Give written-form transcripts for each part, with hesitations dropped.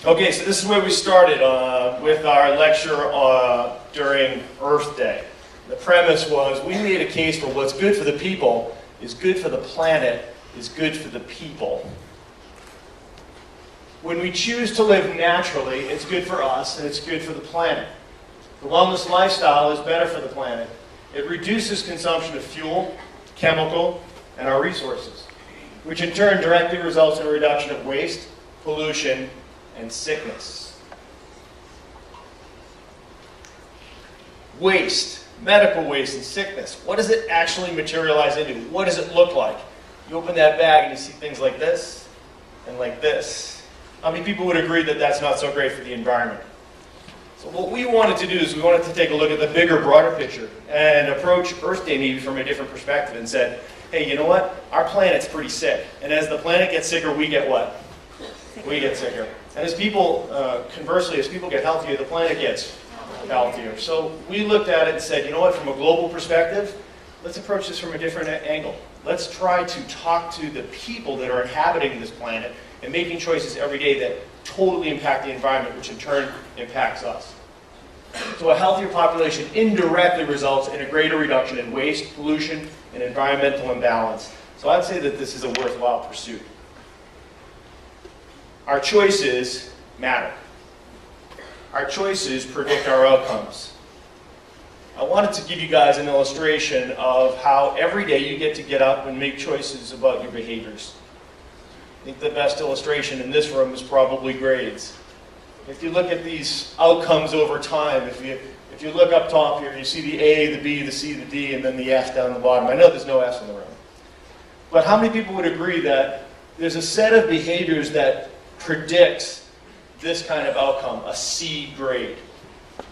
Okay, so this is where we started with our lecture during Earth Day. The premise was we made a case for what's good for the people is good for the planet, is good for the people. When we choose to live naturally, it's good for us and it's good for the planet. The wellness lifestyle is better for the planet. It reduces consumption of fuel, chemical, and our resources, which in turn directly results in a reduction of waste, pollution, and sickness. Waste, medical waste and sickness. What does it actually materialize into? What does it look like? You open that bag and you see things like this and like this. How many people would agree that that's not so great for the environment? So what we wanted to do is we wanted to take a look at the bigger, broader picture and approach Earth Day maybe from a different perspective and said, hey, you know what? Our planet's pretty sick. And as the planet gets sicker, we get what? We get sicker. And as people, conversely, as people get healthier, the planet gets healthier. So we looked at it and said, you know what, from a global perspective, let's approach this from a different angle. Let's try to talk to the people that are inhabiting this planet and making choices every day that totally impact the environment, which in turn impacts us. So a healthier population indirectly results in a greater reduction in waste, pollution, and environmental imbalance. So I'd say that this is a worthwhile pursuit. Our choices matter. Our choices predict our outcomes. I wanted to give you guys an illustration of how every day you get up and make choices about your behaviors. I think the best illustration in this room is probably grades. If you look at these outcomes over time, if you look up top here, you see the A, the B, the C, the D, and then the F down the bottom. I know there's no S in the room. But how many people would agree that there's a set of behaviors that predicts this kind of outcome, a C grade,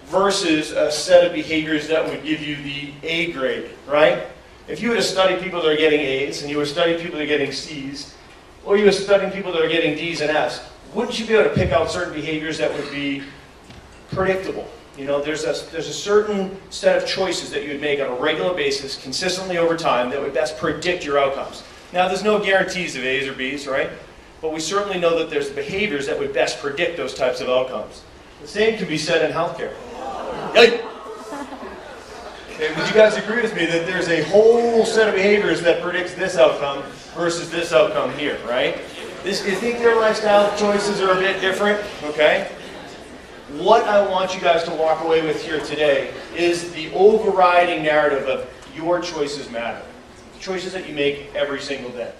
versus a set of behaviors that would give you the A grade, right? If you were to study people that are getting A's, and you were studying people that are getting C's, or you were studying people that are getting D's and F's, wouldn't you be able to pick out certain behaviors that would be predictable? You know, there's a certain set of choices that you would make on a regular basis, consistently over time, that would best predict your outcomes. Now, there's no guarantees of A's or B's, right? But we certainly know that there's behaviors that would best predict those types of outcomes. The same can be said in healthcare. Yay! Okay, would you guys agree with me that there's a whole set of behaviors that predicts this outcome versus this outcome here, right? You think their lifestyle choices are a bit different? Okay? What I want you guys to walk away with here today is the overriding narrative of your choices matter. The choices that you make every single day.